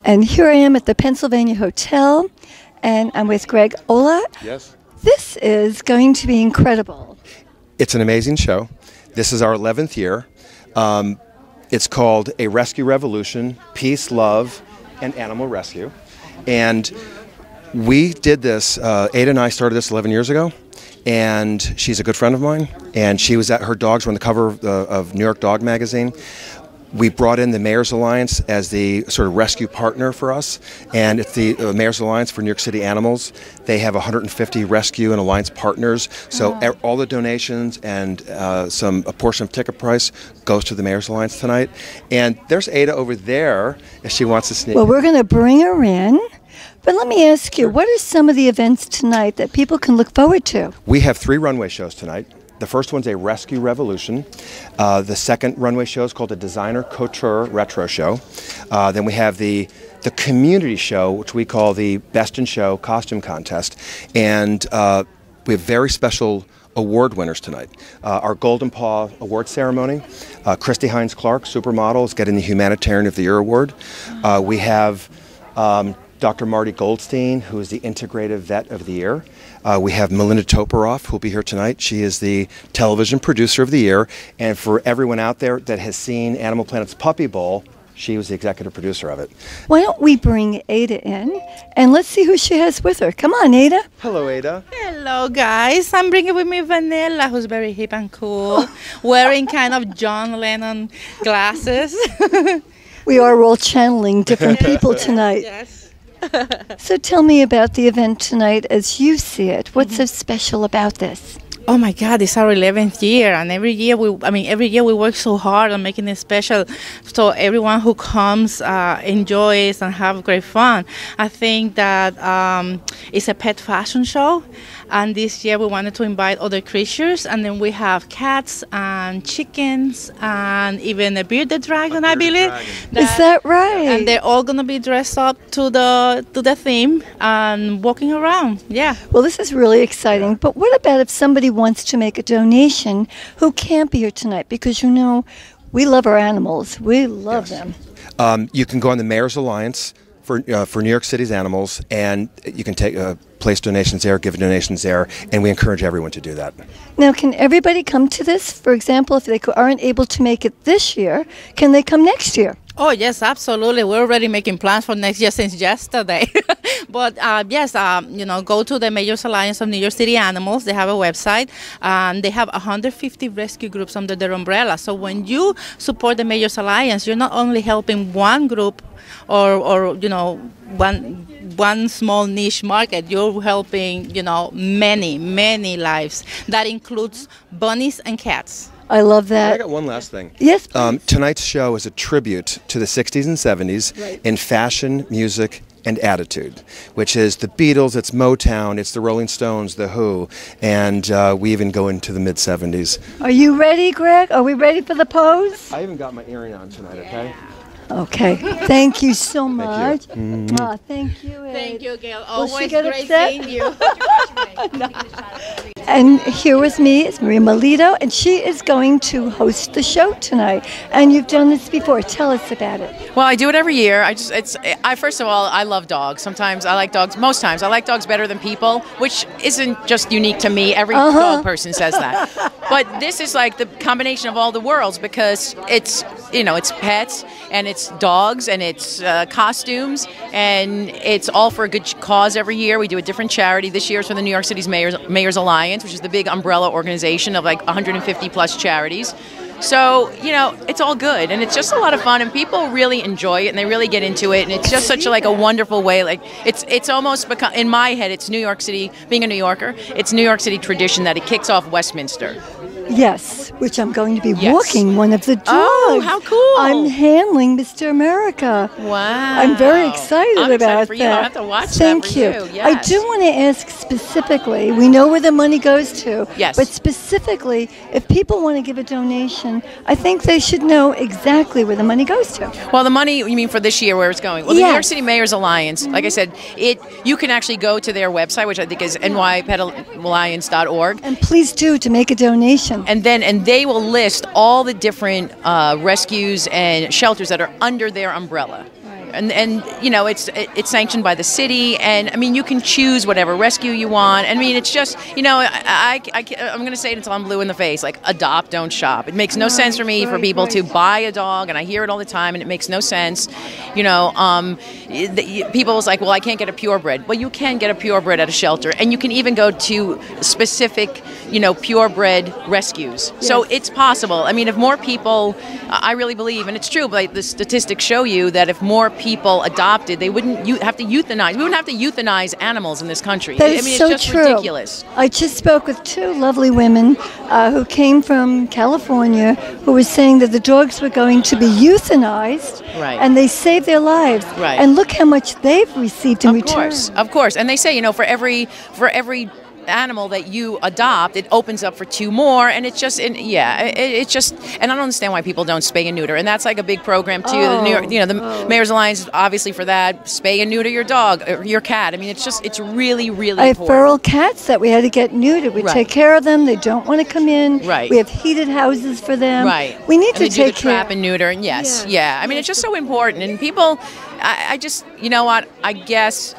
And here I am at the Pennsylvania Hotel, and I'm with Greg Oehler. Yes. This is going to be incredible. It's an amazing show. This is our 11th year. It's called A Rescue Revolution, Peace, Love, and Animal Rescue. And we did this, Ada and I started this 11 years ago, and she's a good friend of mine, and her dogs were on the cover of New York Dog Magazine. We brought in the Mayor's Alliance as the sort of rescue partner for us, and it's the Mayor's Alliance for New York City Animals. They have 150 rescue and alliance partners, so all the donations and a portion of ticket price goes to the Mayor's Alliance tonight. And there's Ada over there if she wants to sneak. Well, we're going to bring her in, but let me ask you, what are some of the events tonight that people can look forward to? We have 3 runway shows tonight. The first one's a Rescue Revolution. The second runway show is called the Designer Couture Retro Show. Then we have the community show, which we call the Best in Show Costume Contest. And we have very special award winners tonight. Our Golden Paw Award Ceremony, Christy Hines Clark, supermodel, is getting the Humanitarian of the Year Award. We have Dr. Marty Goldstein, who is the Integrative Vet of the Year. We have Melinda Toporov, who will be here tonight. She is the Television Producer of the Year. And for everyone out there that has seen Animal Planet's Puppy Bowl, she was the Executive Producer of it. Why don't we bring Ada in, and let's see who she has with her. Come on, Ada. Hello, Ada. Hello, guys. I'm bringing with me Vanilla, who's very hip and cool, wearing kind of John Lennon glasses. We are all channeling different people tonight. Yes. So tell me about the event tonight as you see it. What's so special about this? Oh my God, it's our 11th year, and every year we work so hard on making it special, so everyone who comes enjoys and have great fun. I think that it's a pet fashion show, and this year we wanted to invite other creatures, and then we have cats and chickens and even a bearded dragon, I believe. Is that right? And they're all gonna be dressed up to the theme and walking around. Yeah. Well, this is really exciting. But what about if somebody wants to make a donation who can't be here tonight? Because you know, we love our animals. We love them. You can go on the Mayor's Alliance for New York City's animals, and you can place donations there, give donations there, and we encourage everyone to do that. Now, can everybody come to this? For example, if they aren't able to make it this year, can they come next year? Oh, yes, absolutely. We're already making plans for next year since yesterday. But yes, go to the Mayor's Alliance of New York City Animals. They have a website, and they have 150 rescue groups under their umbrella. So when you support the Mayor's Alliance, you're not only helping one group or one small niche market. You're helping, many lives. That includes bunnies and cats. I love that. I got one last thing. Yes, please. Tonight's show is a tribute to the 60s and 70s in fashion, music, and attitude, which is the Beatles, it's Motown, it's the Rolling Stones, the Who, and we even go into the mid-70s. Are you ready, Greg? Are we ready for the pose? I even got my earring on tonight, okay? Okay. Thank you so much. Thank you. Thank you, Ed. Thank you, Gail. Will she Always get great upset? seeing you. And here with me is Maria Melito, and she is going to host the show tonight. And you've done this before. Tell us about it. Well, I do it every year. First of all, I love dogs. Sometimes I like dogs. Most times I like dogs better than people, which isn't just unique to me. Every dog person says that. But this is like the combination of all the worlds, because it's pets and it's dogs and it's costumes, and it's all for a good cause every year. We do a different charity. This year is for the New York City's Mayor's Alliance, which is the big umbrella organization of like 150 plus charities. So, it's all good, and it's just a lot of fun, and people really enjoy it, and they really get into it, and it's just such a wonderful way. Like it's almost become, in my head, it's New York City, being a New Yorker, it's New York City tradition that it kicks off Westminster. Yes, which I'm going to be walking one of the dogs. Oh, how cool. I'm handling Mr. America. Wow. I'm very excited I'm about excited for you. that. I'll have to watch Thank that for you. you. Yes. I do want to ask specifically, we know where the money goes to, yes, but specifically, if people want to give a donation, I think they should know exactly where the money goes to. Well, the money, you mean for this year, where it's going? Well, the New York City Mayor's Alliance, like I said, you can actually go to their website, which I think is nypetalliance.org. And please do, to make a donation. And they will list all the different rescues and shelters that are under their umbrella. and you know, it's sanctioned by the city, and I mean, you can choose whatever rescue you want. I mean, it's just, you know, I'm going to say it until I'm blue in the face, like, adopt, don't shop. It makes no sense for me for people to buy a dog, and I hear it all the time, and it makes no sense. You know, people's like, well, I can't get a purebred. Well, you can get a purebred at a shelter, and you can even go to specific, you know, purebred rescues. Yes. So it's possible. I mean, if more people, I really believe, and it's true, but the statistics show you that if more people adopted, they wouldn't have to euthanize. We wouldn't have to euthanize animals in this country. That is I mean, so it's just true. ridiculous. I just spoke with two lovely women who came from California who were saying that the dogs were going to be euthanized, right, and they saved their lives. Right. And look how much they've received in return. Of course. And they say, you know, for every animal that you adopt, it opens up for two more, and it's just, it's just, and I don't understand why people don't spay and neuter, and that's like a big program too. The New York, you know, the Mayor's Alliance is obviously for that. Spay and neuter your dog or your cat. I mean, it's really, really I have important. feral cats that we had to get neutered. We take care of them. They don't want to come in. Right. We have heated houses for them. Right. We need and to they take do the trap care. and neuter, and yeah. I mean, it's just so important, and people, I just, you know what, I guess.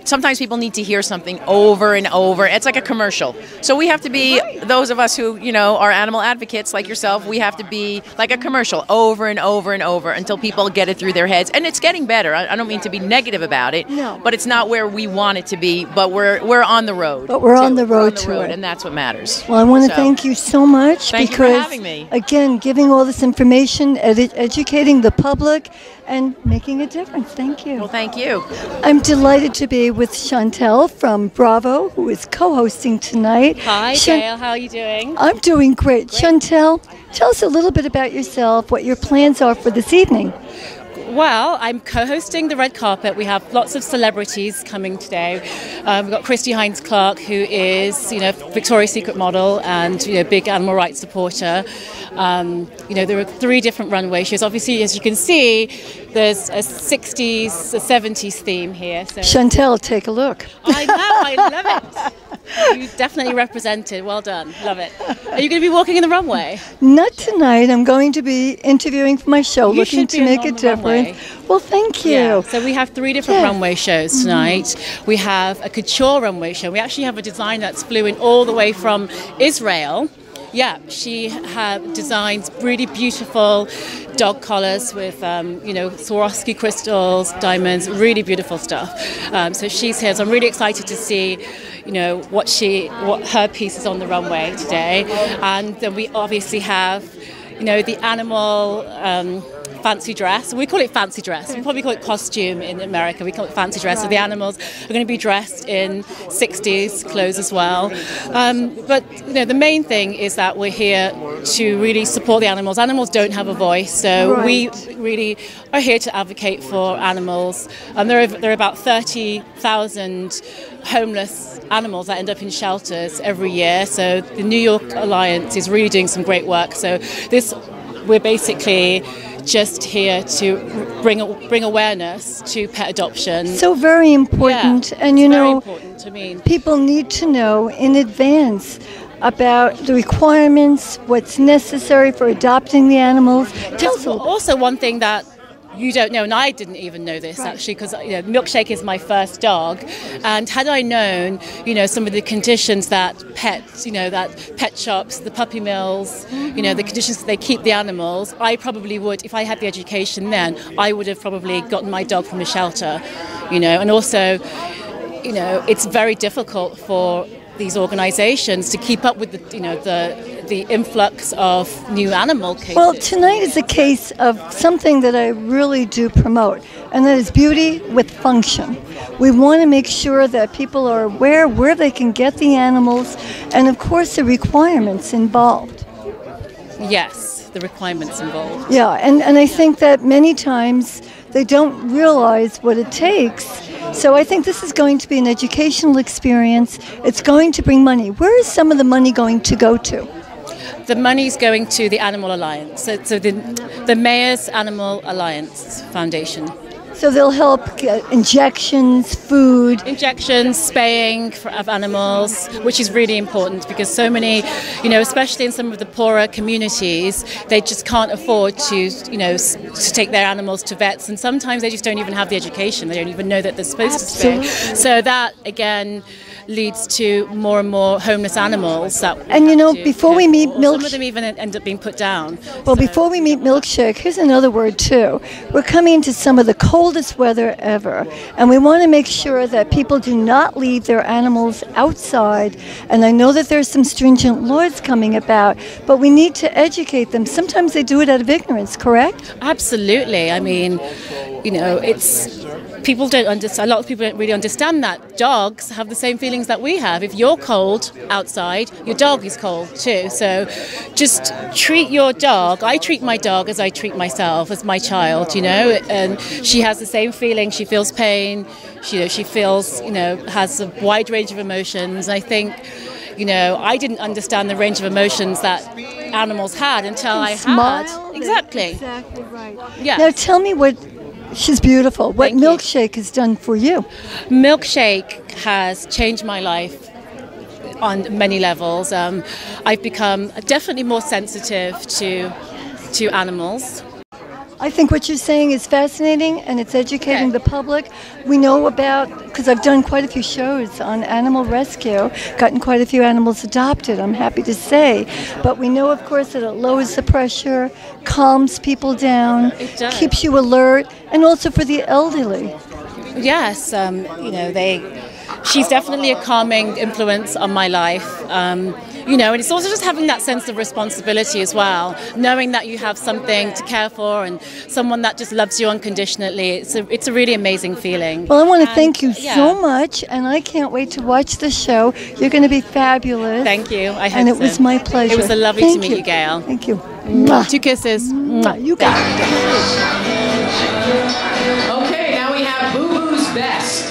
Sometimes people need to hear something over and over. It's like a commercial. So we have to be, those of us who, you know, are animal advocates like yourself, we have to be like a commercial over and over and over until people get it through their heads. And it's getting better. I don't mean to be negative about it, but it's not where we want it to be. But we're on the road. But we're on the road to it. And that's what matters. Well, I want to thank you so much Thank because, you for having me. Again, giving all this information, educating the public, and making a difference. Thank you. Well, thank you. I'm delighted to be with Chantel from Bravo, who is co-hosting tonight. Hi, Gail. How are you doing? I'm doing great. Chantel, tell us a little bit about yourself, what your plans are for this evening. Well, I'm co-hosting the red carpet. We have lots of celebrities coming today. We've got Christy Hines-Clark, who is, you know, Victoria's Secret model and, you know, big animal rights supporter. You know, there are 3 different runway shows. Obviously, as you can see, there's a 60s, a 70s theme here. So Chantel, take a look. I know, I love it. You definitely represented. Well done. Love it. Are you going to be walking in the runway? Not tonight. I'm going to be interviewing for my show, looking to make a difference. Well, thank you. Yeah. So we have 3 different runway shows tonight. We have a couture runway show. We actually have a designer that's flew in all the way from Israel. Yeah, she designs really beautiful dog collars with, you know, Swarovski crystals, diamonds, really beautiful stuff. So she's here. So I'm really excited to see, you know, what her piece is on the runway today. And then we obviously have, you know, the animal fancy dress. We call it fancy dress. We probably call it costume in America. We call it fancy dress. So the animals are going to be dressed in 60s clothes as well. But you know, the main thing is that we're here to really support the animals. Animals don't have a voice, so we really are here to advocate for animals. There are about 30,000 homeless animals that end up in shelters every year. So the New York Alliance is really doing some great work. So we're basically just here to bring awareness to pet adoption. So very important, and you know, very important to me. People need to know in advance about the requirements, what's necessary for adopting the animals. Tell us also one thing that you don't know, and I didn't even know this actually, because you know, Milkshake is my first dog, and had I known, you know, some of the conditions that pets, you know, that pet shops, the puppy mills, you know, the conditions that they keep the animals, I probably would, if I had the education then, I would have probably gotten my dog from a shelter, you know, and also, you know, it's very difficult for these organizations to keep up with the, you know, the influx of new animal cases. Well, tonight is a case of something that I really do promote, and that is beauty with function. We want to make sure that people are aware where they can get the animals, and of course the requirements involved. Yes, the requirements involved. Yeah, and I think that many times they don't realize what it takes. So I think this is going to be an educational experience. It's going to bring money. Where is some of the money going to go to? The money's going to the Animal Alliance, so the Mayor's Animal Alliance Foundation. So they'll help get injections, food. Injections, spaying of animals, which is really important because so many, especially in some of the poorer communities, they just can't afford to, to take their animals to vets, and sometimes they just don't even have the education. They don't even know that they're supposed to spay. So that again leads to more and more homeless animals. Before we meet Milkshake, some of them even end up being put down. Well, before we meet Milkshake, here's another word too. We're coming into some of the coldest weather ever, and we want to make sure that people do not leave their animals outside. And I know that there's some stringent laws coming about, but we need to educate them. Sometimes they do it out of ignorance, correct? Absolutely. I mean, it's people don't understand. A lot of people don't really understand that dogs have the same feelings that we have. If you're cold outside, your dog is cold too. So just treat your dog. I treat my dog as I treat myself, as my child, and she has the same feeling. She feels pain. She feels, has a wide range of emotions. I think, I didn't understand the range of emotions that animals had until I had. Exactly. Exactly right. Yeah. Now tell me what. She's beautiful. What Milkshake has done for you? Milkshake has changed my life on many levels. I've become definitely more sensitive to animals. I think what you're saying is fascinating, and it's educating the public. We know about, because I've done quite a few shows on animal rescue, gotten quite a few animals adopted, I'm happy to say. But we know, of course, that it lowers the pressure, calms people down, keeps you alert, and also for the elderly. Yes, she's definitely a calming influence on my life. And it's also just having that sense of responsibility as well, knowing that you have something to care for and someone that just loves you unconditionally. It's a really amazing feeling. Well, I want to thank you so much, and I can't wait to watch the show. You're going to be fabulous. Thank you. I hope and it was my pleasure. It was lovely to meet you, Gail. Thank you. Mwah. 2 kisses. Mwah. You got it. Okay, now we have Boo Boo's Best.